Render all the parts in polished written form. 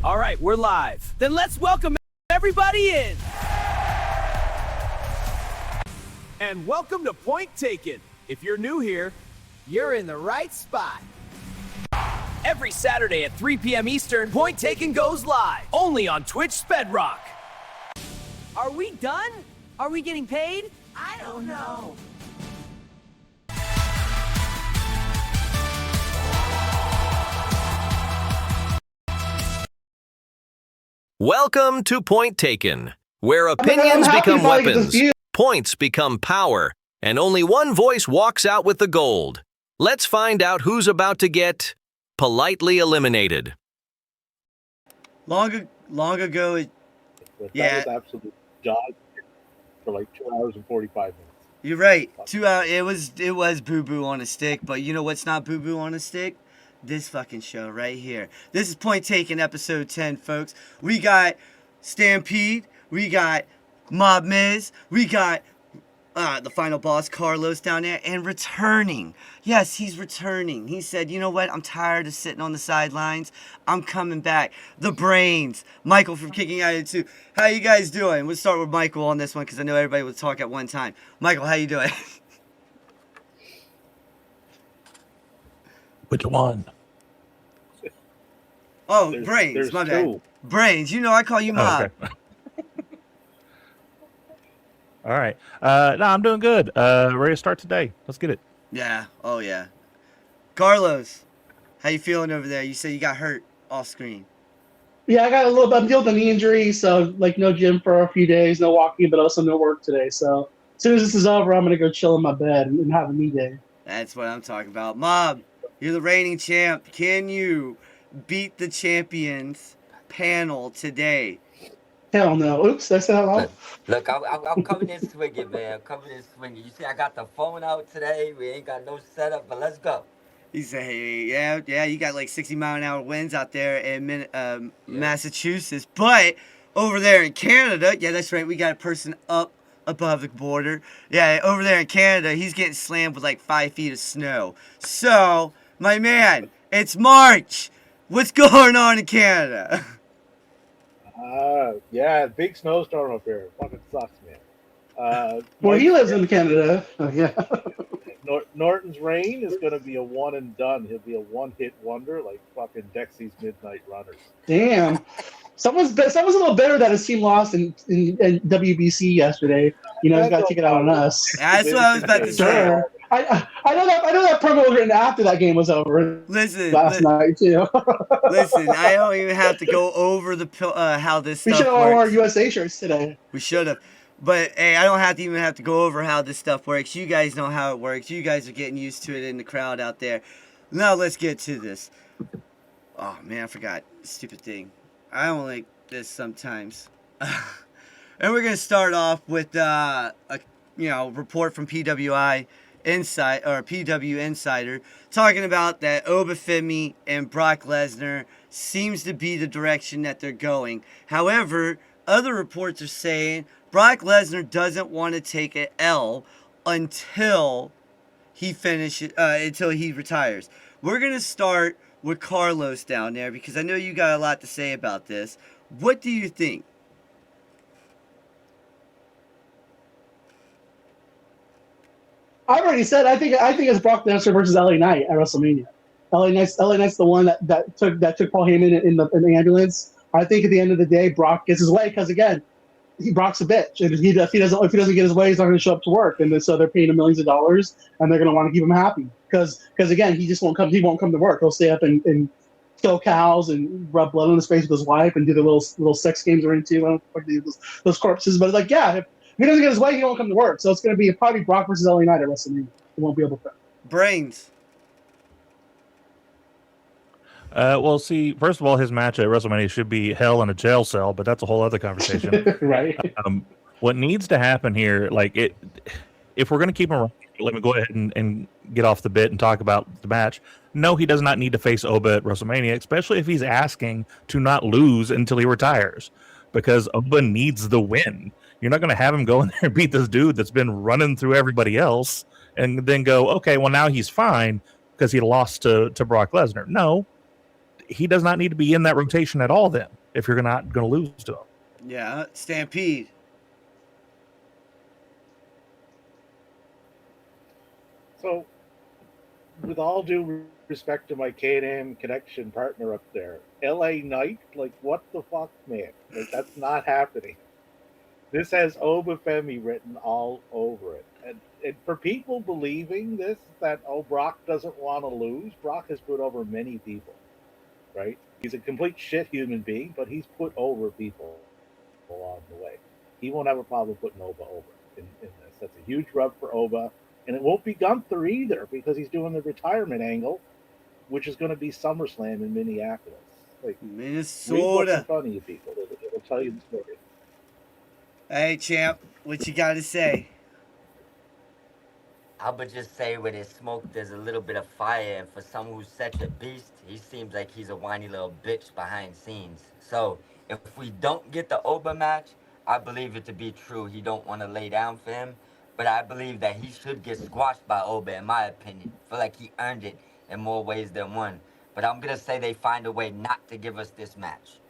All right, we're live. Then let's welcome everybody in. And welcome to Point Taken. If you're new here, you're in the right spot. Every Saturday at 3 p.m. Eastern, Point Taken goes live, only on Twitch Spedrock. Are we done? Are we getting paid? I don't know. Welcome to Point Taken, where opinions become weapons, points become power, and only one voice walks out with the gold. Let's find out who's about to get politely eliminated. Long ago, That was absolute dog for like 2 hours and 45 minutes. You're right. 2 hours. It was Boo Boo on a stick, but you know what's not Boo Boo on a stick? This fucking show right here. This is Point Taken episode 10, folks. We got Stampede, we got Mob Miz, we got the final boss Carlos down there, and returning. Yes, he's returning. He said, you know what? I'm tired of sitting on the sidelines. I'm coming back. The brains. Michael from Kicking Attitude. How you guys doing? We'll start with Michael on this one because I know everybody will talk at one time. Michael, how you doing? Which one? Oh, There's Brains. My two. bad. Brains. You know I call you Mob. Oh, okay. All right. No, I'm doing good. Ready to start today. Let's get it. Yeah. Oh, yeah. Carlos, how you feeling over there? You said you got hurt off screen. Yeah, I got a little bit. I'm dealing with a knee injury, so like no gym for a few days, no walking, but also no work today. So as soon as this is over, I'm gonna go chill in my bed and have a knee day. That's what I'm talking about. Mob, you're the reigning champ. Can you beat the champions panel today? Hell no. Oops, I said that wrong. Look, I'm coming in swinging, man. I'm coming in swinging. You see, I got the phone out today. We ain't got no setup, but let's go. He said, hey, yeah, you got like 60-mile-an-hour winds out there in Massachusetts. But over there in Canada, yeah, that's right, we got a person up above the border. Yeah, over there in Canada, he's getting slammed with like 5 feet of snow. So, my man, it's March. What's going on in Canada? Yeah, big snowstorm up here. Fucking sucks, man. Well, he lives in Canada. Oh, yeah. Norton's Reign is going to be a one and done. He'll be a one-hit wonder like fucking Dexy's Midnight Runners. Damn. Someone's a little bitter that his team lost in WBC yesterday. You know, he's got to take it out on us. That's what I was about to say. Sure. I know that promo was written after that game was over. Listen, last night too. Listen, I don't even have to go over the how this We stuff should have worn our works. USA shirts today. We should have. But hey, I don't have to go over how this stuff works. You guys know how it works. You guys are getting used to it in the crowd out there. Now let's get to this. Oh man, I forgot. Stupid thing. I don't like this sometimes. And we're gonna start off with a report from PWI PW Insider talking about that Obafemi and Brock Lesnar seems to be the direction that they're going. However, other reports are saying Brock Lesnar doesn't want to take an L until he retires. We're gonna start with Carlos down there because I know you got a lot to say about this. What do you think? I've already said I think it's Brock Lesnar versus LA Knight at WrestleMania. LA Knight's the one that took Paul Heyman in the ambulance. I think at the end of the day, Brock gets his way because again, Brock's a bitch, and if he doesn't get his way, he's not going to show up to work, and so they're paying him millions of dollars, and they're going to want to keep him happy because again, he won't come to work. He'll stay up and kill cows and rub blood on his face with his wife and do the little sex games we're into. I don't know those corpses, but it's like if he doesn't get his way, he won't come to work. So it's going to be probably Brock versus LA Knight at WrestleMania. He won't be able to. Brains. Well, see, first of all, his match at WrestleMania should be hell in a jail cell, but that's a whole other conversation. Right. What needs to happen here, if we're going to keep him around, let me go ahead and get off the bit and talk about the match. No, he does not need to face Oba at WrestleMania, especially if he's asking to not lose until he retires, because Oba needs the win. You're not going to have him go in there and beat this dude that's been running through everybody else and then go, okay, well, now he's fine because he lost to Brock Lesnar. No, he does not need to be in that rotation at all. Then, if you're not going to lose to him, Yeah, Stampede. So, with all due respect to my K&M connection partner up there, LA Knight, like, what the fuck, man? Like, that's not happening. This has Obafemi written all over it. And for people believing this, that, oh, Brock doesn't want to lose, Brock has put over many people, right? He's a complete shit human being, but he's put over people along the way. He won't have a problem putting Oba over in this. That's a huge rub for Oba. And it won't be Gunther either, because he's doing the retirement angle, which is going to be SummerSlam in Minneapolis. Like, Minnesota. read what's in front of you people. It'll tell you the story. Hey, champ, what you got to say? I would just say where there's smoke, there's a little bit of fire. And for someone who's such a beast, he seems like he's a whiny little bitch behind scenes. So if we don't get the Oba match, I believe it to be true. He don't want to lay down for him. But I believe that he should get squashed by Oba, in my opinion. I feel like he earned it in more ways than one. But I'm going to say they find a way not to give us this match.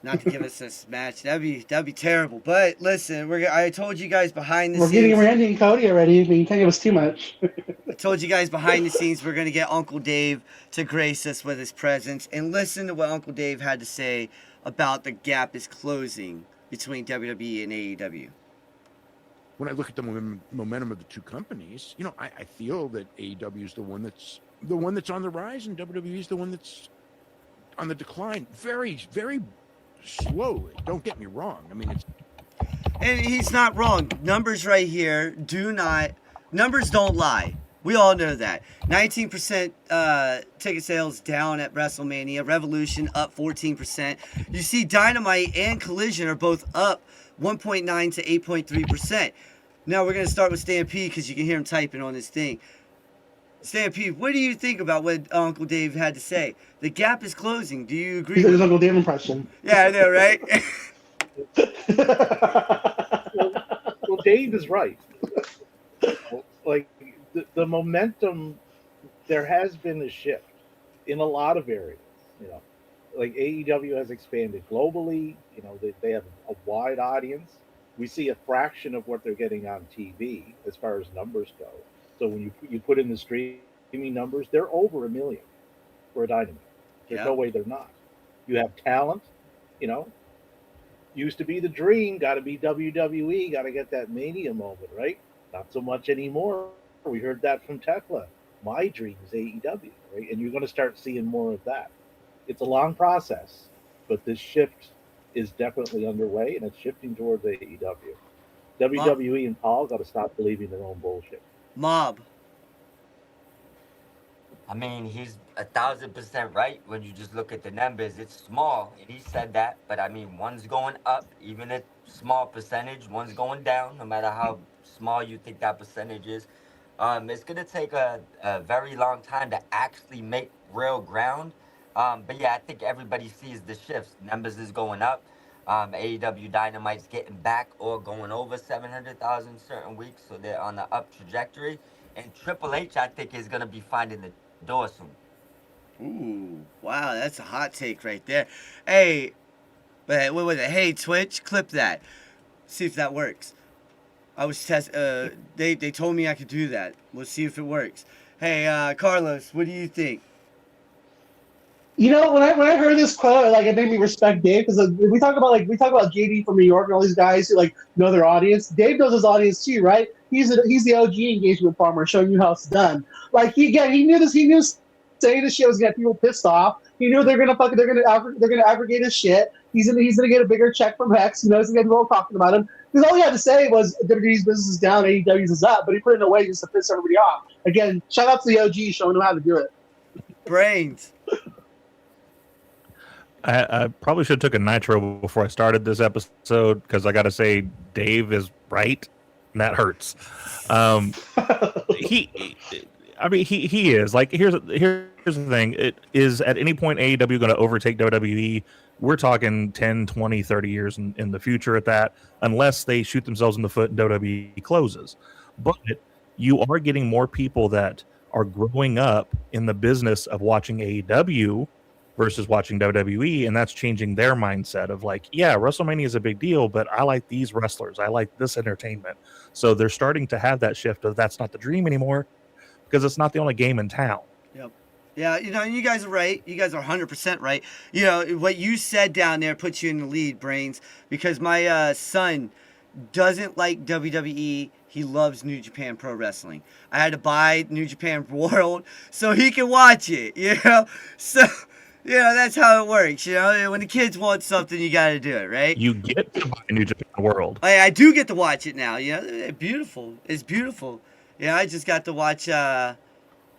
Not to give us this match. That'd be terrible. But listen, I told you guys behind the We're scenes. getting Randy and Cody already, but you can't give us too much. I told you guys behind the scenes we're going to get Uncle Dave to grace us with his presence. And listen to what Uncle Dave had to say about the gap is closing between WWE and AEW. When I look at the momentum of the two companies, I feel that AEW is the one that's on the rise, and WWE is the one that's on the decline. Very, very slowly. Don't get me wrong. I mean, and he's not wrong. Numbers right here numbers don't lie. We all know that. 19% ticket sales down at WrestleMania. Revolution up 14%. You see Dynamite and Collision are both up 1.9 to 8.3%. Now we're going to start with Stampede because you can hear him typing on this thing. Stampede, what do you think about what Uncle Dave had to say? The gap is closing. Do you agree? His Uncle Dave impression. Yeah, I know, right? Well, Dave is right. Like, the momentum, there has been a shift in a lot of areas. Like AEW has expanded globally. They have a wide audience. We see a fraction of what they're getting on TV as far as numbers go. So when you put in the streaming numbers, they're over 1 million for a Dynamite. There's no way they're not. You have talent. Used to be the dream. Got to be WWE. Got to get that Mania moment, right? Not so much anymore. We heard that from Tekla. My dream is AEW, right? And you're going to start seeing more of that. It's a long process, but this shift is definitely underway, and it's shifting towards AEW. WWE and Paul got to stop believing their own bullshit. Mob. I mean, he's 1,000% right when you just look at the numbers. It's small, and he said that, but I mean, one's going up, even a small percentage. One's going down, no matter how small you think that percentage is. It's going to take a very long time to actually make real ground. But yeah, I think everybody sees the shifts. Numbers is going up. AEW Dynamite's getting back or going over 700,000 certain weeks, so they're on the up trajectory. And Triple H, I think, is going to be finding the door soon. Ooh, wow, that's a hot take right there. Hey, what was it? Hey, Twitch, clip that. See if that works. I was they told me I could do that. We'll see if it works. Hey, Carlos, what do you think? When I heard this quote, it made me respect Dave, because we talk about JD from New York and all these guys who know their audience. Dave knows his audience too, right? He's the OG engagement farmer, showing you how it's done. He knew this. He knew saying this shit was gonna get people pissed off. He knew they're gonna aggregate his shit. He's gonna get a bigger check from Hex. He knows he's gonna be all talking about him. Because all he had to say was WWE's business is down, AEW's is up, but he put it in a way just to piss everybody off. Again, shout out to the OG showing them how to do it. Brains. I probably should have took a nitro before I started this episode, because I got to say Dave is right, and that hurts. He is. Here's the thing. It is, at any point AEW going to overtake WWE? We're talking 10, 20, 30 years in the future at that, unless they shoot themselves in the foot and WWE closes. But you are getting more people that are growing up in the business of watching AEW versus watching WWE, and that's changing their mindset of like, yeah, WrestleMania is a big deal, but I like these wrestlers, I like this entertainment. So they're starting to have that shift of that's not the dream anymore because it's not the only game in town. Yep. Yeah, you guys are right. You guys are 100% right. What you said down there puts you in the lead, Brains, because my son doesn't like WWE. He loves New Japan Pro Wrestling. I had to buy New Japan World so he can watch it, So, that's how it works, When the kids want something, you got to do it, right? You get to buy New Japan World. I do get to watch it now, Beautiful. It's beautiful. Yeah, I just got to watch... I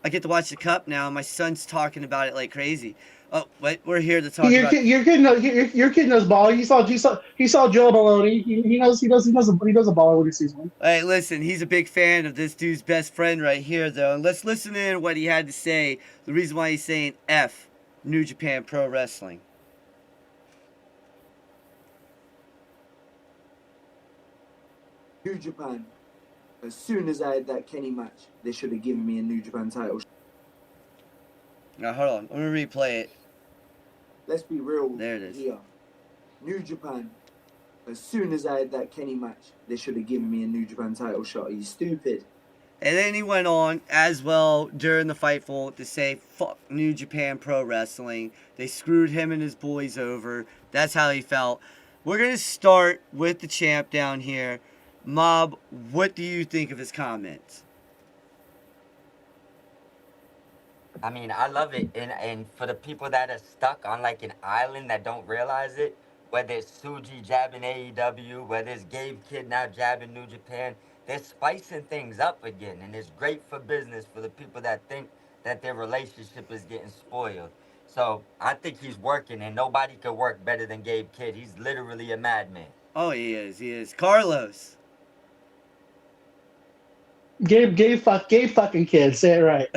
get to watch the Cup now. My son's talking about it like crazy. Oh, wait, we're here to talk about. Your kid knows ball. He saw Joe Maloney. He knows a baller when he sees one. Hey, listen, he's a big fan of this dude's best friend right here, though. And let's listen in what he had to say. The reason why he's saying F New Japan Pro Wrestling. New Japan. As soon as I had that Kenny match, they should have given me a New Japan title. Now, hold on. Let me replay it. Let's be real. There it is. Here. New Japan. As soon as I had that Kenny match, they should have given me a New Japan title shot. Are you stupid? And then he went on as well during the Fightful to say, fuck New Japan Pro Wrestling. They screwed him and his boys over. That's how he felt. We're going to start with the champ down here. Mob, what do you think of his comments? I mean, I love it. And for the people that are stuck on like an island that don't realize it, whether it's Suji jabbing AEW, whether it's Gabe Kidd now jabbing New Japan, they're spicing things up again. And it's great for business for the people that think that their relationship is getting spoiled. So I think he's working, and nobody could work better than Gabe Kidd. He's literally a madman. Oh, he is. Carlos. Gabe fucking Kidd. Say it right.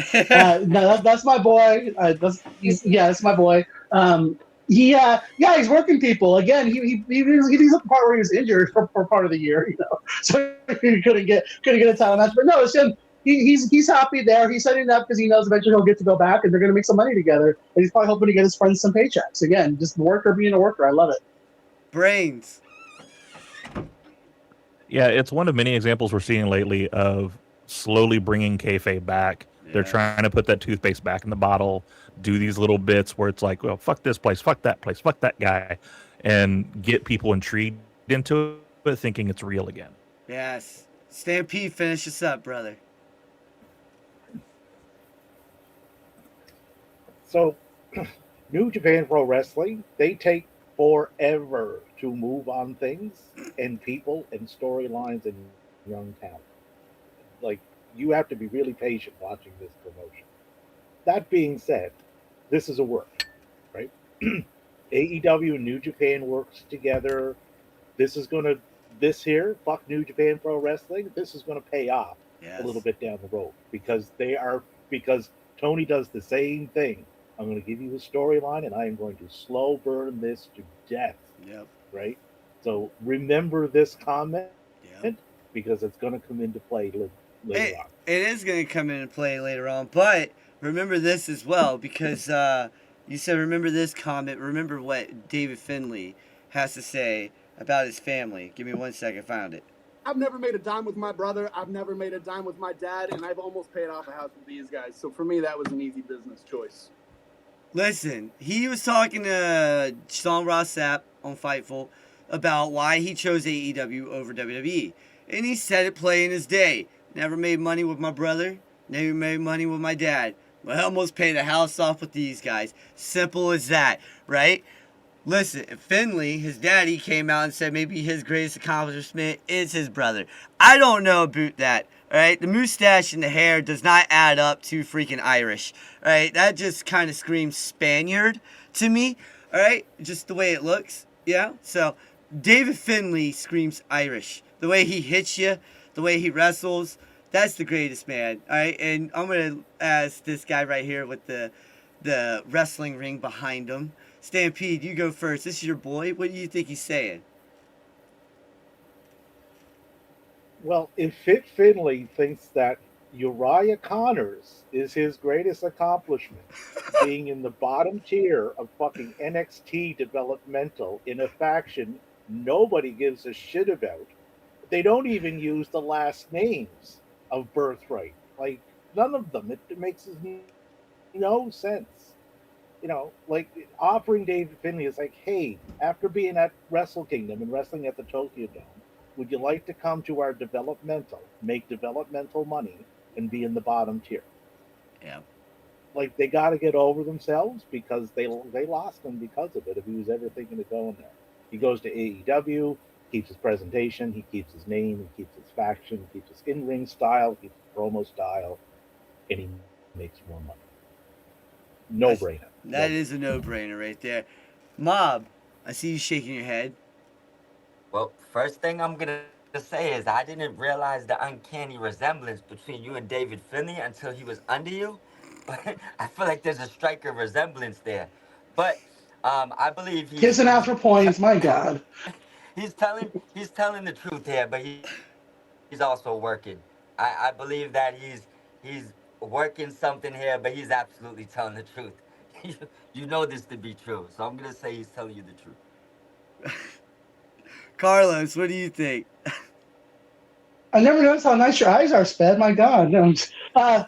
No, that's my boy. That's my boy. He's working people again. He's at the part where he was injured for part of the year, so he couldn't get a title match. But no, it's him. He's happy there. He's setting it up because he knows eventually he'll get to go back and they're going to make some money together. And he's probably hoping to get his friends some paychecks. Again, just worker being a worker. I love it. Brains. Yeah, it's one of many examples we're seeing lately of slowly bringing kayfabe back. Yeah. They're trying to put that toothpaste back in the bottle, do these little bits where it's like, well, fuck this place, fuck that place, fuck that guy, and get people intrigued into it, thinking it's real again. Yes. Stampede, finish us up, brother. So, New Japan Pro Wrestling, they take forever to move on things and people and storylines in young talent. Like, you have to be really patient watching this promotion. That being said, this is a work, right? AEW and New Japan works together. This here, fuck New Japan Pro Wrestling, this is going to pay off a little bit down the road because Tony does the same thing. I'm going to give you a storyline and I am going to slow burn this to death. Yep. Right? So remember this comment because it's going to come into play later on. It is going to come into play later on, but remember this as well because you said remember this comment. Remember what David Finlay has to say about his family. Give me 1 second. Found it. I've never made a dime with my brother. I've never made a dime with my dad, and I've almost paid off a house with these guys. So for me, that was an easy business choice. Listen, he was talking to Sean Ross Sapp on Fightful about why he chose AEW over WWE. And he said it plain as day. Never made money with my brother. Never made money with my dad. Well, I almost paid a house off with these guys. Simple as that, right? Listen, Finlay, his daddy, came out and said maybe his greatest accomplishment is his brother. I don't know about that. All right, the mustache and the hair does not add up to freaking Irish. All right, that just kind of screams Spaniard to me. All right, just the way it looks. Yeah, so David Finlay screams Irish. The way he hits you, the way he wrestles, that's the greatest, man. All right, and I'm gonna ask this guy right here with the wrestling ring behind him. Stampede, you go first. This is your boy. What do you think he's saying? Well, if Fit Finlay thinks that Uriah Connors is his greatest accomplishment, being in the bottom tier of fucking NXT developmental in a faction nobody gives a shit about. They don't even use the last names of Birthright. Like, none of them. It makes no sense. Like offering David Finlay is like, hey, after being at Wrestle Kingdom and wrestling at the Tokyo Dome, would you like to come to our developmental, make developmental money, and be in the bottom tier? Yeah. Like, they got to get over themselves because they lost him because of it. If he was ever thinking of going there, he goes to AEW, keeps his presentation, he keeps his name, he keeps his faction, he keeps his in-ring style, keeps his promo style, and he makes more money. No-brainer. That is a no-brainer right there. Mob, I see you shaking your head. Well, first thing I'm going to say is I didn't realize the uncanny resemblance between you and David Finlay until he was under you. But I feel like there's a striker resemblance there. But I believe he's... Kissing out for points, my God. He's telling the truth here, but he's also working. I believe that he's working something here, but he's absolutely telling the truth. You know this to be true, so I'm going to say he's telling you the truth. Carlos, what do you think? I never noticed how nice your eyes are, Sped. My God. No. Again,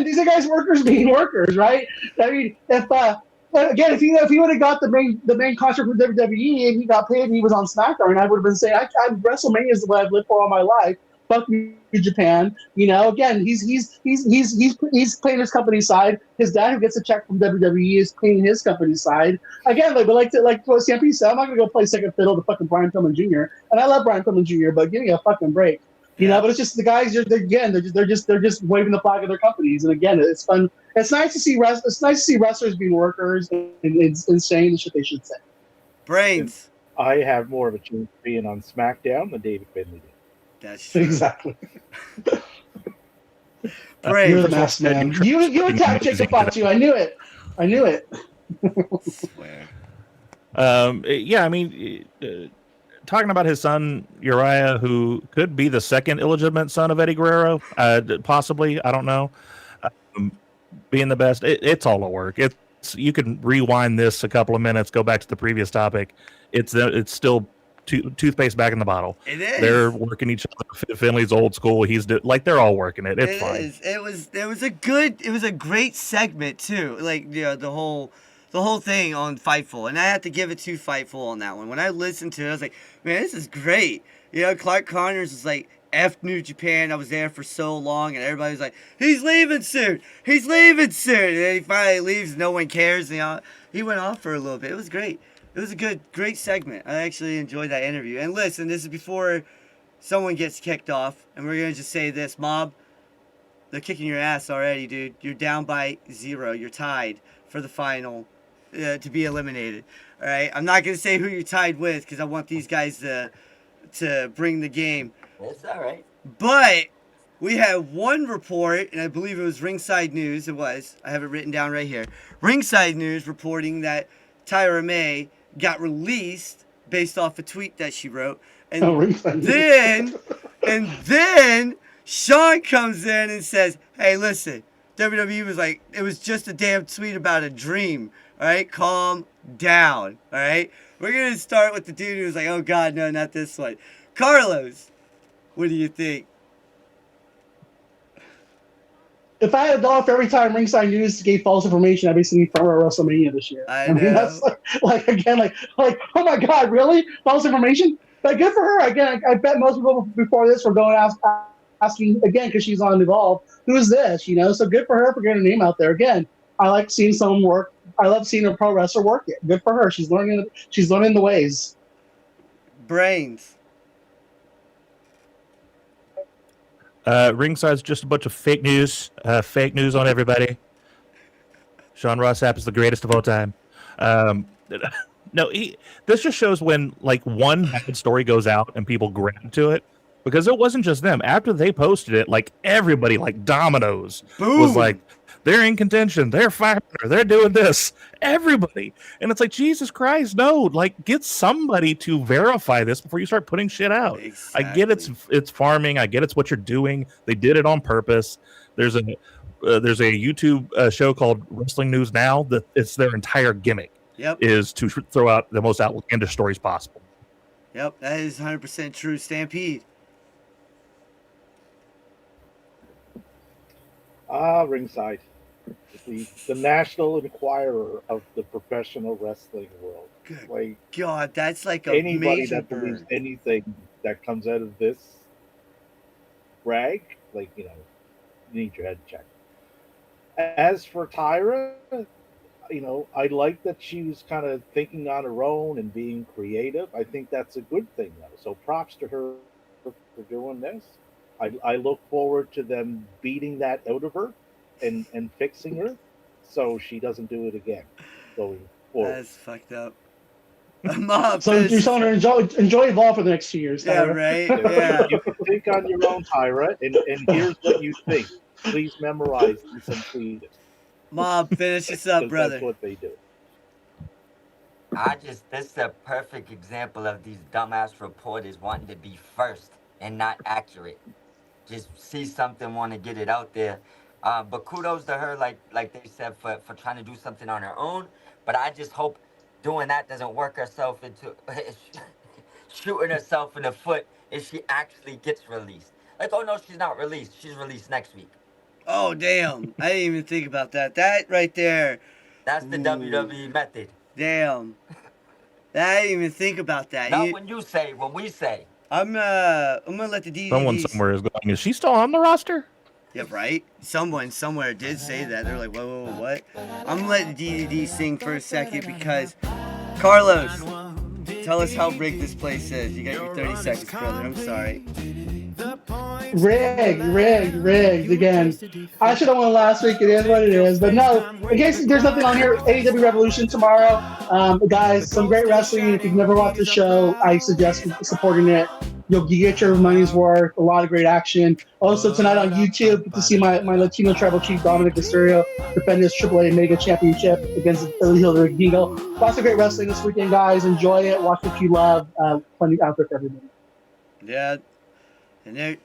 these are guys workers being workers, right? I mean, if he would have got the main contract with WWE and he got paid and he was on SmackDown, I would have been saying, WrestleMania is what I've lived for all my life. Fuck New Japan. Again, he's playing his company's side. His dad, who gets a check from WWE, is playing his company's side. Again, like what CMP said, I'm not gonna go play second fiddle to fucking Brian Pillman Jr. And I love Brian Pillman Jr., but give me a fucking break. But it's just the guys. They're just waving the flag of their companies. And again, it's fun. It's nice to see wrestlers being workers and saying the shit they should say. Brains. I have more of a chance of being on SmackDown than David Finlay did. That's true. Exactly. Brains. You're the masked man. You attacked Jacob Fatu. I knew it. Swear. Yeah, I mean, talking about his son Uriah, who could be the second illegitimate son of Eddie Guerrero, possibly. I don't know. Being the best, it's all a work. You can rewind this a couple of minutes, go back to the previous topic. It's still toothpaste back in the bottle. It is. They're working each other. Finley's old school. They're all working it. It's fine. It was a great segment too. Like the whole thing on Fightful, and I had to give it to Fightful on that one. When I listened to it, I was like, man, this is great. Clark Connors was like, F New Japan. I was there for so long, and everybody was like, he's leaving soon. And then he finally leaves. No one cares. He went off for a little bit. It was great. It was a great segment. I actually enjoyed that interview. And listen, this is before someone gets kicked off, and we're gonna just say this, Mob. They're kicking your ass already, dude. You're down by 0. You're tied for the final to be eliminated. All right. I'm not gonna say who you're tied with because I want these guys to bring the game. It's all right. But we have one report, and I believe it was Ringside News. It was. I have it written down right here. Ringside News reporting that Tyra May got released based off a tweet that she wrote. And then Sean comes in and says, hey, listen, WWE was like, it was just a damn tweet about a dream. All right, calm down. All right, we're going to start with the dude who was like, oh, God, no, not this one. Carlos, what do you think? If I had $1 for every time Ringside News gave false information, I'd be seeing from WrestleMania this year. I mean, that's like, oh my God, really? False information? But good for her. Again, I bet most people before this were going asking again because she's on Evolve. Who's this? So good for her for getting her name out there. Again, I like seeing someone work. I love seeing a pro wrestler work it. Good for her. She's learning the ways. Brains. Ringside's just a bunch of fake news on everybody. Sean Ross Sapp is the greatest of all time. This just shows when one bad story goes out and people grab to it, because it wasn't just them. After they posted it, everybody, dominoes, Boom. was like, They're in contention. They're firing her. They're doing this. Everybody. And it's like, Jesus Christ, no. Like, get somebody to verify this before you start putting shit out. Exactly. I get it's farming. I get it's what you're doing. They did it on purpose. There's a YouTube show called Wrestling News Now that it's their entire gimmick. Yep. Is to throw out the most outlandish stories possible. Yep, that is 100% true. Stampede. Ringside. The National Enquirer of the professional wrestling world. Good Like God, that's like a anybody major that believes burn. anything that comes out of this rag, like, you need your head checked. As for Tyra, I like that she was kind of thinking on her own and being creative. I think that's a good thing, though. So props to her for doing this. I look forward to them beating that out of her and fixing her so she doesn't do it again going forward. That's fucked up. Mom, So you're telling her enjoy Evolve for the next 2 years. Yeah, Tyra. right? Yeah. You can think on your own, Tyra, and here's what you think. Please memorize this and tweet it. Mom, finish this up, 'Cause brother. That's what they do. This is a perfect example of these dumbass reporters wanting to be first and not accurate. Just see something, want to get it out there. But kudos to her, like they said, for trying to do something on her own. But I just hope doing that doesn't work herself into shooting herself in the foot if she actually gets released. Like, oh no, she's not released. She's released next week. Oh, damn. I didn't even think about that. That right there. That's the WWE method. Damn. I didn't even think about that. Not when you say, when we say. I'm gonna let the DVDs... Someone somewhere is going, is she still on the roster? Yeah, right? Someone somewhere did say that. They're like, whoa, what? I'm gonna let the DVDs sing for a second because... Carlos, tell us how rigged this place is. You got your 30 seconds, brother. I'm sorry. Rigged again. I should have won last week. It is what it is. But no, in case there's nothing on here, AEW Revolution tomorrow. Guys, some great wrestling. If you've never watched the show, I suggest supporting it. You'll get your money's worth. A lot of great action. Also tonight on YouTube, get to see my Latino tribal chief Dominic Mysterio defend his AAA Mega Championship against El Hijo de Vikingo. Lots of great wrestling this weekend, guys. Enjoy it. Watch what you love. Plenty out there for everybody. Yeah. And there,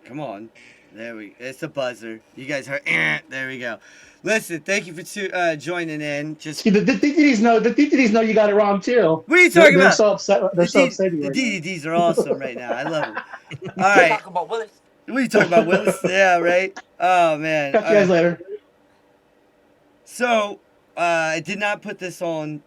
come on. It's a buzzer. You guys heard, there we go. Listen, thank you for joining in. Just the DVDs know you got it wrong too. What are you talking They're about? so upset. They're so upset. The Right DVDs are awesome right now. I love them. All right. Talk about Willis. What are you talking about, Willis? Yeah, right. Oh man. Catch you guys later. So, I did not put this on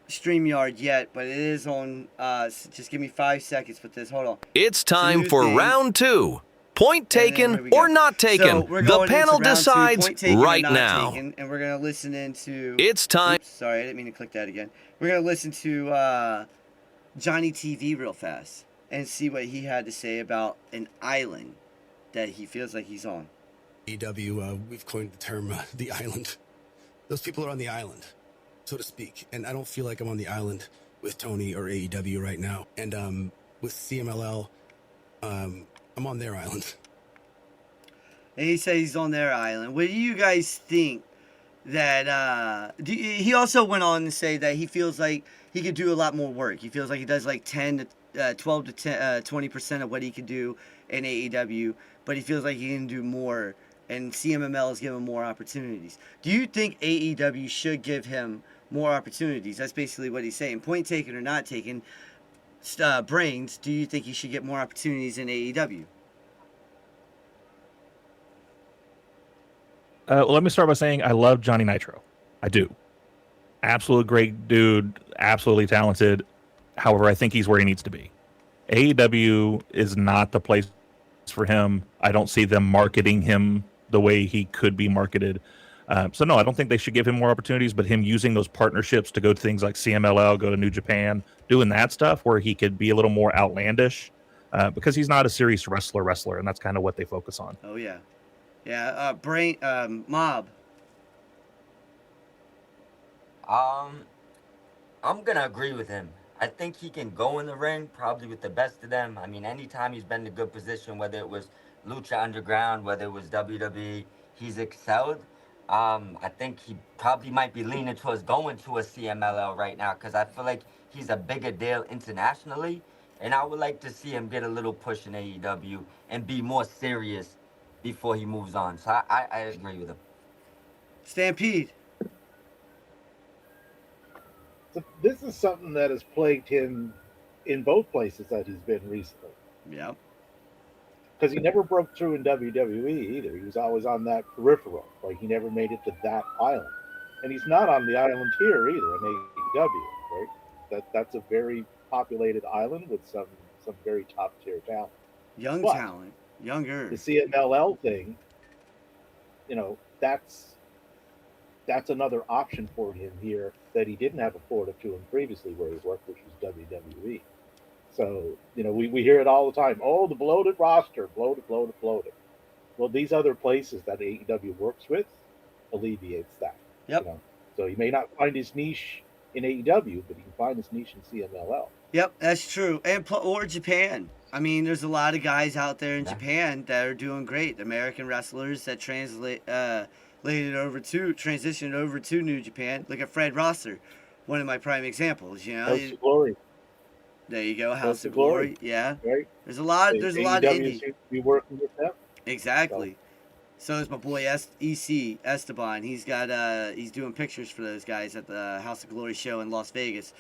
StreamYard yet, but it is on. Just give me 5 seconds with this. Hold on. It's time New for thing. round 2. Point here taken we go. or not taken. So we're the going panel into round 2, decides point taken or right not now. taken, and we're gonna listen into. It's time. Oops, sorry, I didn't mean to click that again. We're gonna listen to Johnny TV real fast and see what he had to say about an island that he feels like he's on. AEW, we've coined the term the island. Those people are on the island, so to speak, and I don't feel like I'm on the island with Tony or AEW right now. And with CMLL, I'm on their island. And he said he's on their island. What do you guys think that... he also went on to say that he feels like he could do a lot more work. He feels like he does like 10 to 12 to 20% of what he could do in AEW, but he feels like he can do more, and CMML is giving him more opportunities. Do you think AEW should give him more opportunities? That's basically what he's saying. Point taken or not taken, Brains, do you think he should get more opportunities in AEW? Well, let me start by saying I love Johnny Nitro. I do. Absolute great dude. Absolutely talented. However, I think he's where he needs to be. AEW is not the place for him. I don't see them marketing him the way he could be marketed. So no, I don't think they should give him more opportunities, but him using those partnerships to go to things like CMLL, go to New Japan, doing that stuff where he could be a little more outlandish, because he's not a serious wrestler, and that's kind of what they focus on. Oh, yeah. Yeah, Mob. I'm gonna agree with him. I think he can go in the ring, probably with the best of them. I mean, anytime he's been in a good position, whether it was Lucha Underground, whether it was WWE, he's excelled. I think he probably might be leaning towards going to a CMLL right now because I feel like he's a bigger deal internationally, and I would like to see him get a little push in AEW and be more serious before he moves on. So I agree with him. Stampede. So this is something that has plagued him in both places that he's been recently. Yeah. Because he never broke through in WWE either. He was always on that peripheral. Like he never made it to that island. And he's not on the island here either in AEW, right? That's a very populated island with some very top tier talent. Young But talent. Younger. the CMLL thing, you know, that's another option for him here that he didn't have afforded to him previously where he worked, which was WWE. So, you know, we hear it all the time. Oh, the bloated roster, bloated. Well, these other places that AEW works with alleviates that. Yep. You know? So he may not find his niche in AEW, but he can find his niche in CMLL. Yep, that's true. Or Japan. I mean, there's a lot of guys out there in Japan that are doing great. American wrestlers that transitioned over to New Japan. Look at Fred Rosser, one of my prime examples. You know, House of Glory. There you go, House of Glory. Yeah, right. There's a lot of AEW indie. seems to be working with them. Exactly. So is my boy EC Esteban. He's got he's doing pictures for those guys at the House of Glory show in Las Vegas,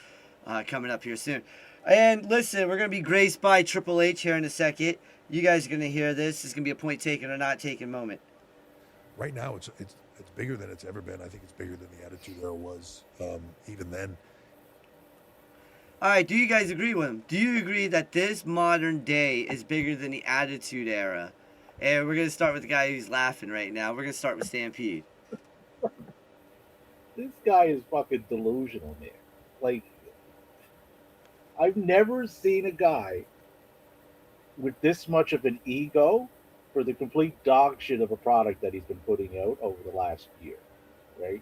coming up here soon. And listen, we're gonna be graced by Triple H here in a second. You guys are gonna hear this. It's gonna be a point taken or not taken moment. Right now, it's bigger than it's ever been. I think it's bigger than the Attitude Era was even then. All right, do you guys agree with him? Do you agree that this modern day is bigger than the Attitude Era? And we're gonna start with the guy who's laughing right now. We're gonna start with Stampede. This guy is fucking delusional, man. Like, I've never seen a guy with this much of an ego for the complete dog shit of a product that he's been putting out over the last year, right?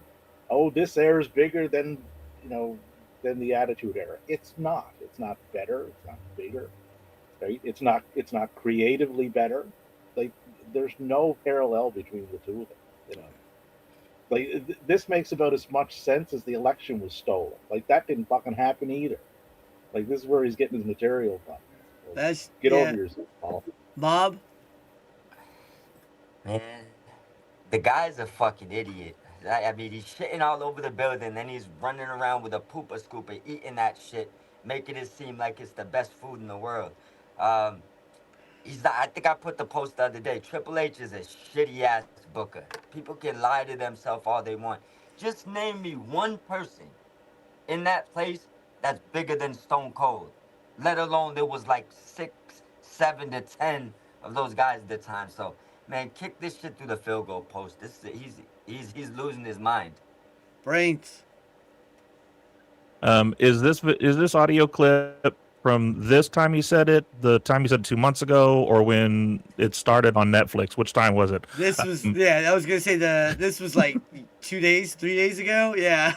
Oh, this era is bigger than, you know, than the Attitude Era. It's not. It's not better. It's not bigger, right? It's not creatively better. Like, there's no parallel between the two of them, you know. Like, this makes about as much sense as the election was stolen. Like, that didn't fucking happen either. Like, this is where he's getting his material from. Like, get over yourself, Paul. Bob? Man, the guy's a fucking idiot. I mean, he's shitting all over the building, then he's running around with a pooper scooper, eating that shit, making it seem like it's the best food in the world. I think I put the post the other day. Triple H is a shitty ass booker. People can lie to themselves all they want. Just name me one person in that place that's bigger than Stone Cold. Let alone there was like 6, 7 to 10 of those guys at the time. So, man, kick this shit through the field goal post. He's losing his mind. Brains. Is this audio clip from this time he said it, the time he said it 2 months ago, or when it started on Netflix? Which time was it? This was I was gonna say this was like 3 days ago. Yeah.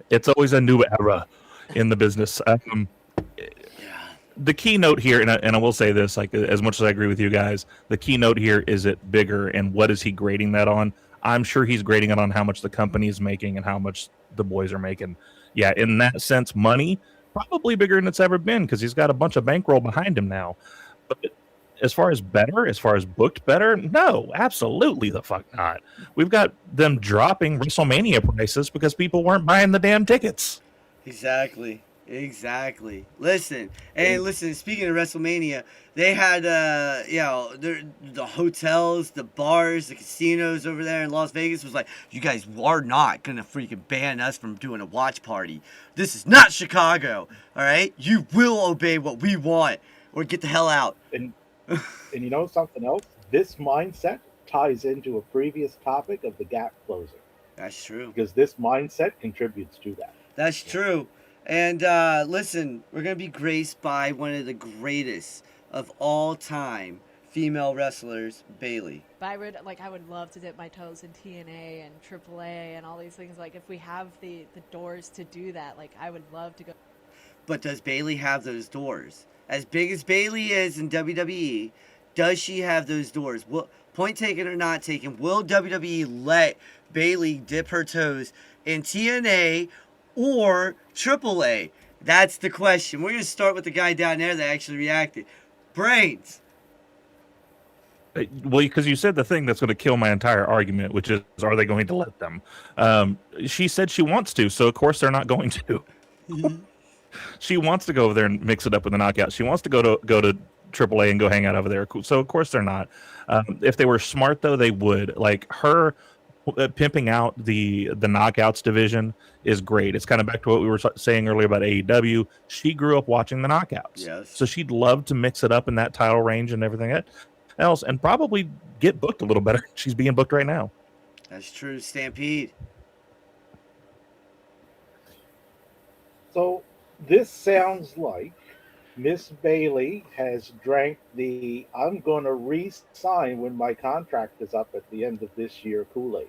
It's always a new era in the business. The keynote here, and I will say this, like, as much as I agree with you guys, the keynote here is it bigger, and what is he grading that on? I'm sure he's grading it on how much the company is making and how much the boys are making. Yeah, in that sense, money, probably bigger than it's ever been because he's got a bunch of bankroll behind him now. But as far as booked better, no, absolutely the fuck not. We've got them dropping WrestleMania prices because people weren't buying the damn tickets. Exactly. Listen, speaking of WrestleMania, they had the hotels, the bars, the casinos over there in Las Vegas was like, you guys are not gonna freaking ban us from doing a watch party. This is not Chicago, all right? You will obey what we want or get the hell out. And you know something else? This mindset ties into a previous topic of the gap closing. That's true. Because this mindset contributes to that. That's true. And listen, we're going to be graced by one of the greatest of all time female wrestlers, Bayley. I would love to dip my toes in TNA and AAA and all these things. Like, if we have the doors to do that, like, I would love to go. But does Bayley have those doors? As big as Bayley is in WWE, Does she have those doors? Point taken or not taken, will WWE let Bayley dip her toes in TNA or AAA? That's the question. We're going to start with the guy down there that actually reacted. Brains. Well, because you said the thing that's going to kill my entire argument, which is, are they going to let them? She said she wants to, so of course they're not going to. She wants to go over there and mix it up with the knockout. She wants to go to AAA and go hang out over there. So of course they're not. If they were smart, though, they would. Like her pimping out the knockouts division is great. It's kind of back to what we were saying earlier about AEW. She grew up watching the knockouts, yes. So she'd love to mix it up in that title range and everything else, and probably get booked a little better. She's being booked right now. That's true, Stampede. So this sounds like Miss Bayley has drank the "I'm going to re-sign when my contract is up at the end of this year" Kool-Aid.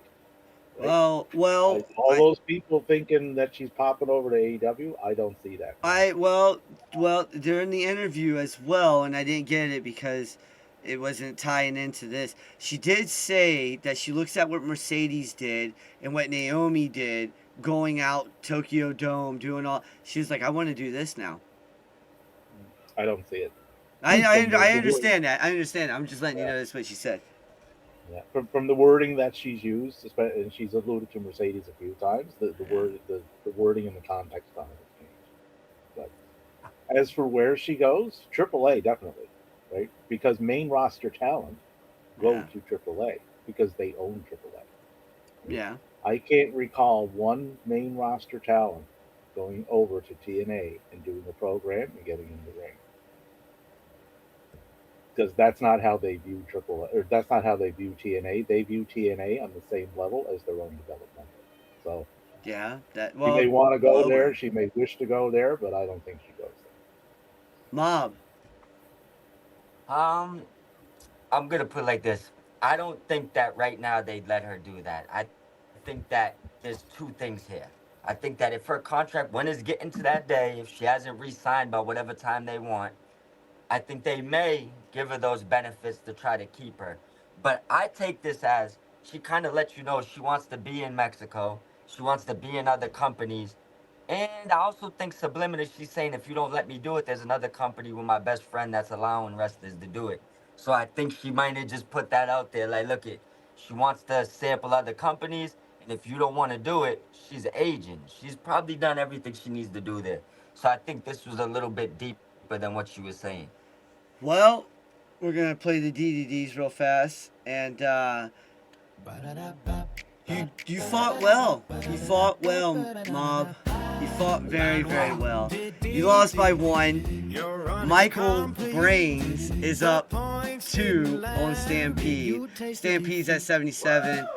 Right? Well, like those people thinking that she's popping over to AEW, I don't see that. Well, during the interview as well, and I didn't get it because it wasn't tying into this. She did say that she looks at what Mercedes did and what Naomi did, going out Tokyo Dome, doing all. She was like, I want to do this now. I don't see it. I understand that. I understand. I'm just letting you know that's what she said. Yeah, from the wording that she's used, and she's alluded to Mercedes a few times, the wording and the context on it has changed. But as for where she goes, AAA definitely, right? Because main roster talent go to AAA because they own AAA. Yeah. I can't recall one main roster talent going over to TNA and doing a program and getting in the ring. Because that's not how they view AAA, or that's not how they view TNA. They view TNA on the same level as their own development. So yeah, she may want to go there. She may wish to go there, but I don't think she goes there. Mob. I'm gonna put it like this. I don't think that right now they'd let her do that. I think that there's two things here. I think that if her contract, when it's getting to that day, if she hasn't re-signed by whatever time they want, I think they may give her those benefits to try to keep her. But I take this as she kind of lets you know she wants to be in Mexico. She wants to be in other companies. And I also think subliminally she's saying, if you don't let me do it, there's another company with my best friend that's allowing wrestlers to do it. So I think she might have just put that out there. Like, look, she wants to sample other companies. And if you don't want to do it, she's aging. She's probably done everything she needs to do there. So I think this was a little bit deeper than what she was saying. Well, we're going to play the DDDs real fast. And you fought well. You fought well, Mob. You fought very, very well. You lost by 1. Michael Brains is up 2 on Stampede. Stampede's at 77.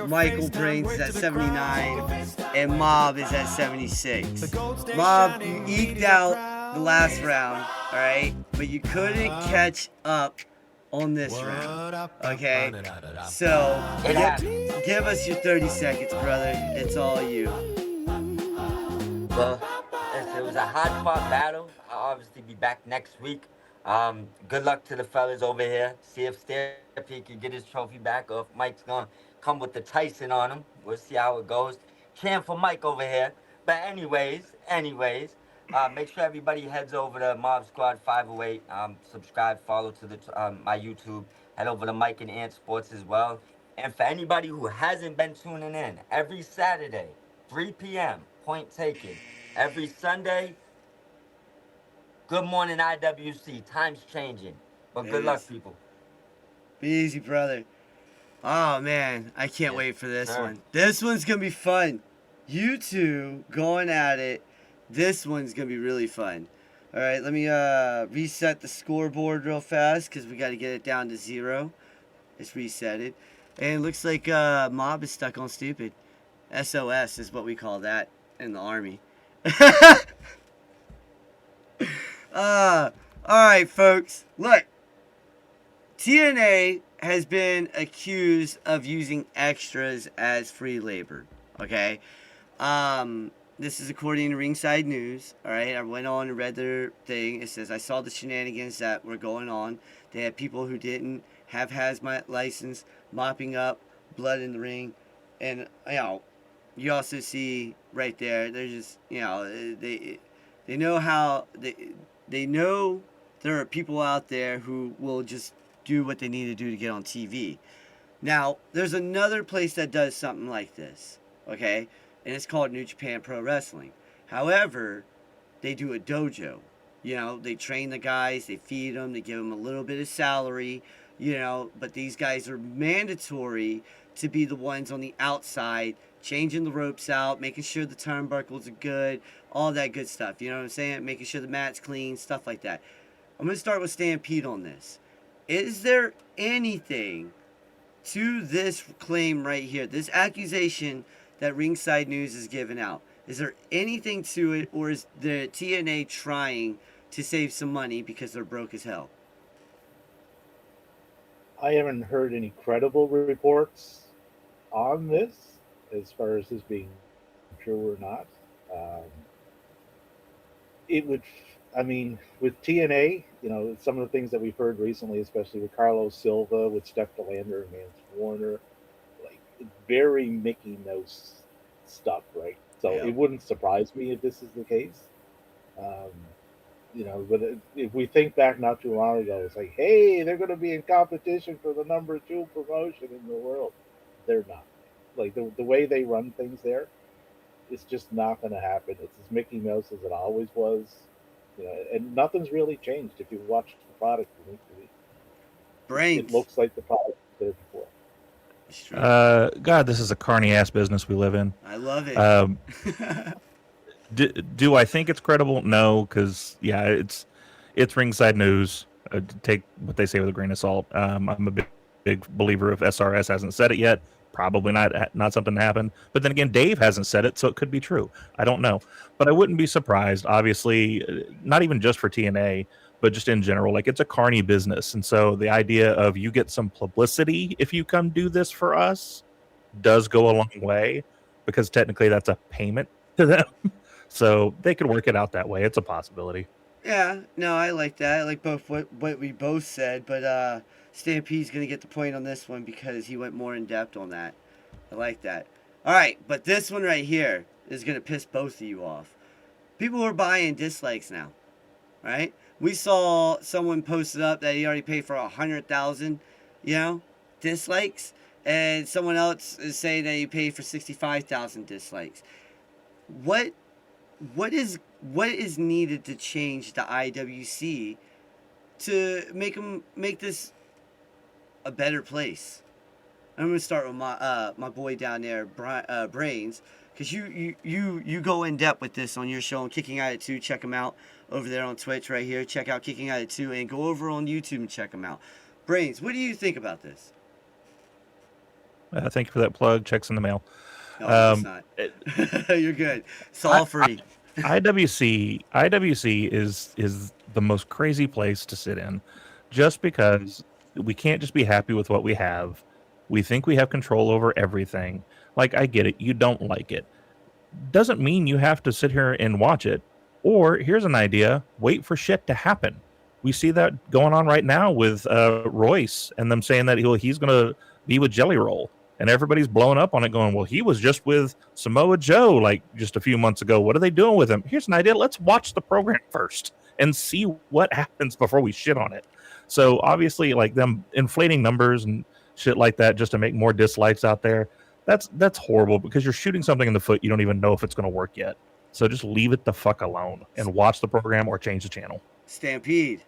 Michael Brains is at 79. And Mob is at 76. Mob, you eked out the last round, alright? But you couldn't catch up on this round. Okay? So, give us your 30 seconds, brother. It's all you. Well, it was a hard-fought battle. I'll obviously be back next week. Good luck to the fellas over here. See if Stampede can get his trophy back, or if Mike's going to come with the Tyson on him. We'll see how it goes. Cheering for Mike over here. But anyways, make sure everybody heads over to Mob Squad 508. Subscribe, follow to my YouTube. Head over to Mike and Ant Sports as well. And for anybody who hasn't been tuning in, every Saturday, 3 p.m., Point Taken. Every Sunday, Good Morning IWC. Time's changing. But good luck, people. Be easy, brother. Oh, man. I can't wait for this one. This one's going to be fun. You two going at it. This one's going to be really fun. All right, let me reset the scoreboard real fast because we got to get it down to 0. It's reset it. And it looks like Mob is stuck on stupid. SOS is what we call that in the Army. Alright, folks. Look. TNA has been accused of using extras as free labor. Okay? Now, this is according to Ringside News. All right, I went on and read their thing. It says, I saw the shenanigans that were going on. They had people who didn't have hazmat license mopping up blood in the ring, and you also see right there. They're just they know how they know there are people out there who will just do what they need to do to get on TV. Now, there's another place that does something like this, okay? And it's called New Japan Pro Wrestling. However, they do a dojo. They train the guys, they feed them, they give them a little bit of salary, but these guys are mandatory to be the ones on the outside, changing the ropes out, making sure the turnbuckles are good, all that good stuff. You know what I'm saying? Making sure the mat's clean, stuff like that. I'm going to start with Stampede on this. Is there anything to this claim right here, this accusation that Ringside News is giving out? Is there anything to it, or is the TNA trying to save some money because they're broke as hell? I haven't heard any credible reports on this as far as this being true or not. It would, with TNA, some of the things that we've heard recently, especially with Carlos Silva, with Steph Delander and Vance Warner, like very Mickey Mouse stuff, right? So it wouldn't surprise me if this is the case. But if we think back not too long ago, it's like, hey, they're going to be in competition for the number 2 promotion in the world. They're not. Like the way they run things there, it's just not going to happen. It's as Mickey Mouse as it always was. And nothing's really changed if you watch the product week to week. Brains. It looks like the product was there before. God, this is a carny ass business we live in. I love it. Do I think it's credible? No, because it's Ringside News. Take what they say with a grain of salt. I'm a big believer if SRS hasn't said it yet. Probably not something to happen. But then again, Dave hasn't said it, so it could be true. I don't know. But I wouldn't be surprised, obviously, not even just for TNA, but just in general. Like, it's a carny business. And so the idea of you get some publicity if you come do this for us does go a long way, because technically that's a payment to them. So they could work it out that way. It's a possibility. Yeah, no, I like that. I like both what we both said, but Stampede's going to get the point on this one because he went more in depth on that. I like that. All right, but this one right here is going to piss both of you off. People are buying dislikes now, right? We saw someone posted up that he already paid for 100,000, dislikes, and someone else is saying that he paid for 65,000 dislikes. What is needed to change the IWC to make this a better place? I'm gonna start with my boy down there, Brains, because you go in depth with this on your show on Kicking Attitude. Check him out over there on Twitch right here. Check out Kicking Attitude and go over on YouTube and check him out. Brains, what do you think about this? Thank you for that plug. Checks in the mail. No, it's not. You're good. It's all free. IWC is the most crazy place to sit in, just because we can't just be happy with what we have. We think we have control over everything. Like, I get it. You don't like it. Doesn't mean you have to sit here and watch it. Or here's an idea. Wait for shit to happen. We see that going on right now with Royce and them saying that he's going to be with Jelly Roll. And everybody's blowing up on it going, well, he was just with Samoa Joe like just a few months ago. What are they doing with him? Here's an idea. Let's watch the program first and see what happens before we shit on it. So obviously, like, them inflating numbers and shit like that just to make more dislikes out there, that's horrible, because you're shooting something in the foot you don't even know if it's going to work yet. So just leave it the fuck alone and watch the program or change the channel. Stampede.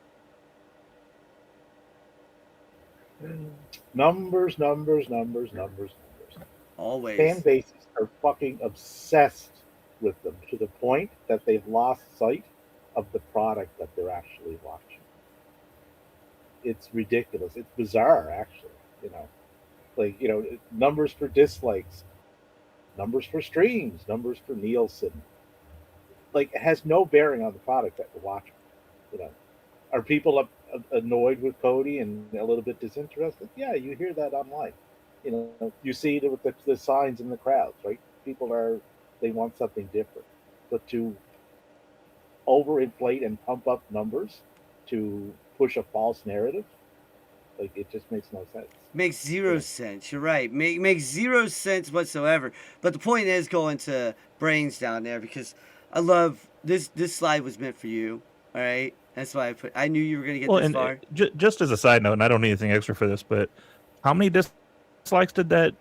Numbers. Always. Fan bases are fucking obsessed with them to the point that they've lost sight of the product that they're actually watching. It's ridiculous. It's bizarre, actually. Numbers for dislikes, numbers for streams, numbers for Nielsen. Like, it has no bearing on the product that we're watching. Are people annoyed with Cody and a little bit disinterested? Yeah, you hear that online. You see it with the signs in the crowds, right? People they want something different. but to overinflate and pump up numbers to push a false narrative, like, it just makes no sense. Makes zero sense. You're right. Makes zero sense whatsoever. But the point is going to Brains down there, because I love this. This slide was meant for you. All right. That's why I knew you were going to get this far. Just as a side note, and I don't need anything extra for this, but how many dislikes did that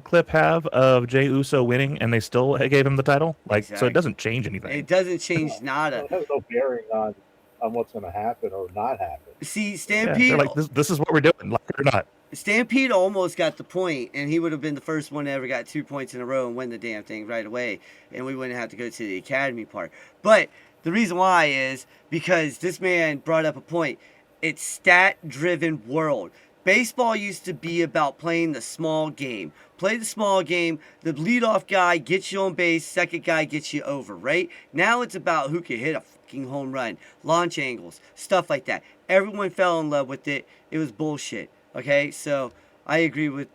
clip have of Jey Uso winning, and they still gave him the title? Like, so it doesn't change anything. It doesn't change nada. It has no bearing on what's going to happen or not happen. See, Stampede. Yeah, like, this is what we're doing, like it or not. Stampede almost got the point, and he would have been the first one that ever got 2 points in a row and win the damn thing right away, and we wouldn't have to go to the Academy part. But the reason why is because this man brought up a point. It's stat-driven world. Baseball used to be about playing the small game. Play the small game. The leadoff guy gets you on base. Second guy gets you over, right? Now it's about who can hit a fucking home run, launch angles, stuff like that. Everyone fell in love with it. It was bullshit. Okay, so I agree with.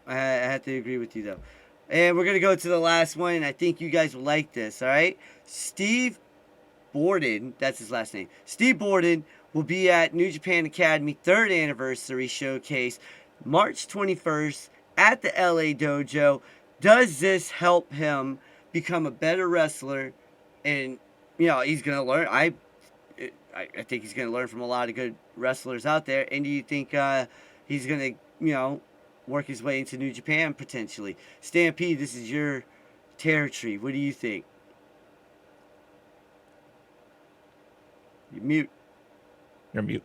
I have to agree with you though. And we're gonna go to the last one. I think you guys will like this. All right, Steve Borden. That's his last name. Steve Borden will be at New Japan Academy 3rd Anniversary Showcase, March 21st at the LA Dojo. Does this help him become a better wrestler? And, you know, he's going to learn. I think he's going to learn from a lot of good wrestlers out there. And do you think he's going to, you know, work his way into New Japan potentially? Stampede, this is your territory. What do you think? You mute. You're mute.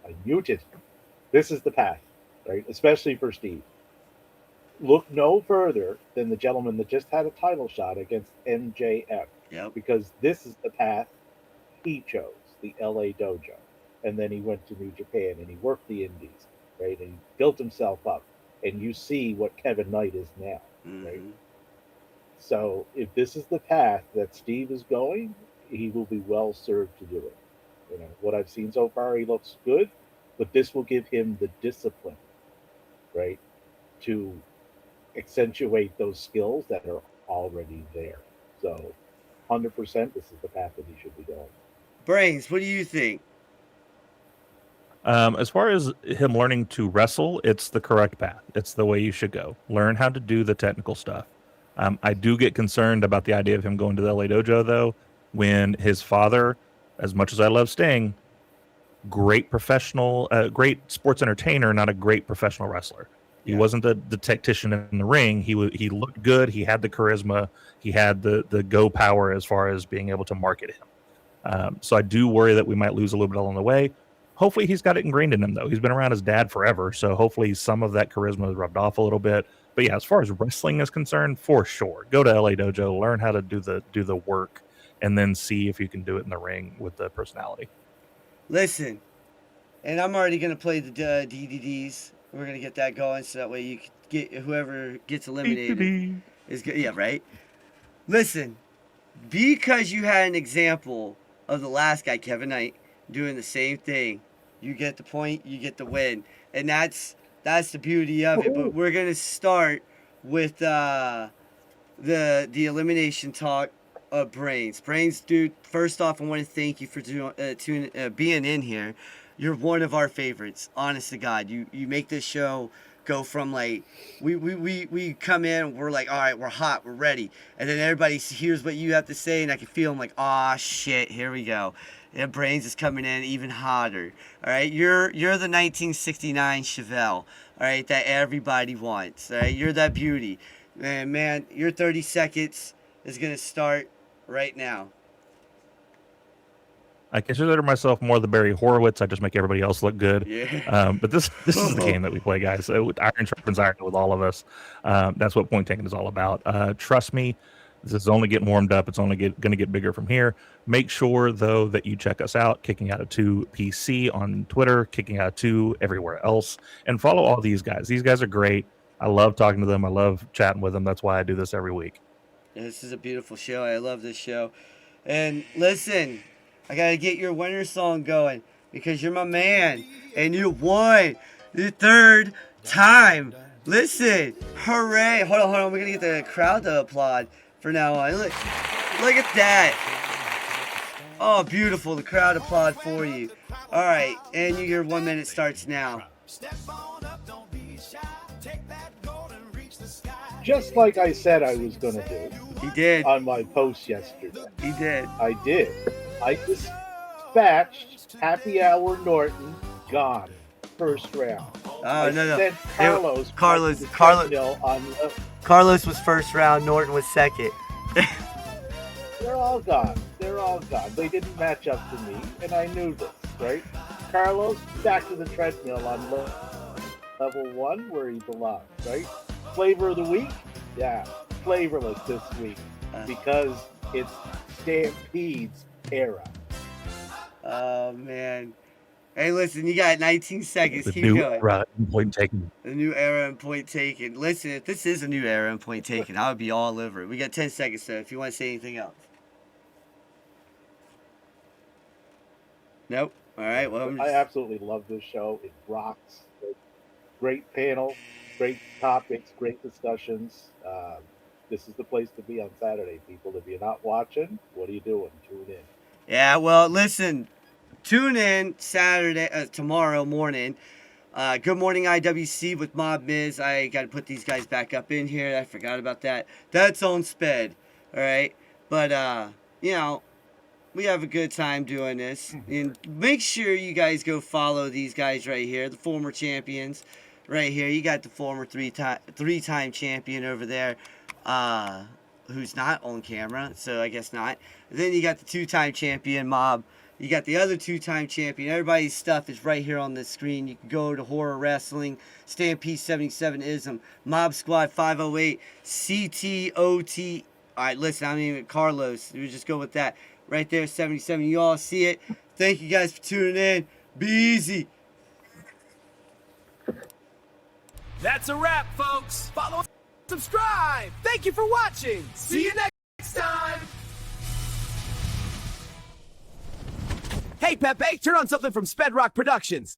I muted. This is the path, right? Especially for Steve. Look no further than the gentleman that just had a title shot against MJF. Yep. Because this is the path he chose, the LA Dojo. And then he went to New Japan and he worked the indies, right? And he built himself up. And you see what Kevin Knight is now, right? So if this is the path that Steve is going, he will be well served to do it. You know, what I've seen so far, he looks good, but this will give him the discipline, right, to accentuate those skills that are already there. So 100%, this is the path that he should be going. Brains, what do you think? As far as him learning to wrestle, it's the correct path. It's the way you should go. Learn how to do the technical stuff. I do get concerned about the idea of him going to the LA Dojo, though, when his father, as much as I love Sting, great professional, great sports entertainer, not a great professional wrestler. He wasn't the tactician in the ring. He looked good. He had the charisma. He had the go power as far as being able to market him. So I do worry that we might lose a little bit along the way. Hopefully he's got it ingrained in him, though. He's been around his dad forever, so hopefully some of that charisma has rubbed off a little bit. But yeah, as far as wrestling is concerned, for sure, go to LA Dojo, learn how to do the work, and then see if you can do it in the ring with the personality. Listen, and I'm already going to play the DVDs. We're going to get that going so that way you can get whoever gets eliminated is good. Yeah, right? Listen, because you had an example of the last guy, Kevin Knight, doing the same thing, you get the point, you get the win. And that's the beauty of it. But we're going to start with the elimination talk. Brains, dude. First off, I want to thank you for being in here. You're one of our favorites, honest to God. You make this show go from like we come in, we're like, all right, we're hot, we're ready, and then everybody hears what you have to say, and I can feel them like, ah, shit, here we go. And Brains is coming in even hotter. All right, you're the 1969 Chevelle, all right, that everybody wants. All right, you're that beauty, and man, your 30 seconds is gonna start right now. I consider myself more the Barry Horowitz. I just make everybody else look good. Yeah. But this is the game that we play, guys. So iron sharpens iron with all of us. That's what point taking is all about. Trust me, this is only getting warmed up. It's only going to get bigger from here. Make sure, though, that you check us out, Kicking Out of 2 PC on Twitter, Kicking Out of 2 everywhere else, and follow all these guys. These guys are great. I love talking to them. I love chatting with them. That's why I do this every week. This is a beautiful show. I love this show. And listen, I got to get your winner song going because you're my man and you won the 3rd time. Listen, hooray. Hold on. We're going to get the crowd to applaud for now on. Look at that. Oh, beautiful. The crowd applaud for you. All right, and your 1 minute starts now. Just like I said I was going to do. He did. On my post yesterday. He did. I did. I dispatched Happy Hour Norton, gone. First round. Oh, no. Sent Carlos was first round. Norton was second. They're all gone. They're all gone. They didn't match up to me, and I knew this, right? Carlos, back to the treadmill on level 1 where he belongs, right? Flavor of the week? Yeah, flavorless this week because it's Stampede's era. Oh, man. Hey, listen, you got 19 seconds. The Keep new going. era in point taken. The new era and point taken. Listen, if this is a new era and point taken, I would be all over it. We got 10 seconds, so if you want to say anything else. Nope. All right. Well, I absolutely love this show. It rocks. Great panel, great topics, great discussions. This is the place to be on Saturday, people. If you're not watching, what are you doing? Tune in. Yeah, well, listen. Tune in Saturday, tomorrow morning. Good Morning IWC with Mob Miz. I got to put these guys back up in here. I forgot about that. That's on sped. All right. But, you know, we have a good time doing this. And make sure you guys go follow these guys right here, the former champions right here. You got the former three-time champion over there, who's not on camera, so I guess not. And then you got the 2-time champion, Mob. You got the other 2-time champion. Everybody's stuff is right here on the screen. You can go to Horror Wrestling, Stampede 77ism, Mob Squad 508, CTOT. All right, listen, I mean, Carlos. We just go with that. Right there, 77. You all see it. Thank you guys for tuning in. Be easy. That's a wrap, folks. Follow and subscribe. Thank you for watching. See you next time. Hey, Pepe, turn on something from Sped Rock Productions.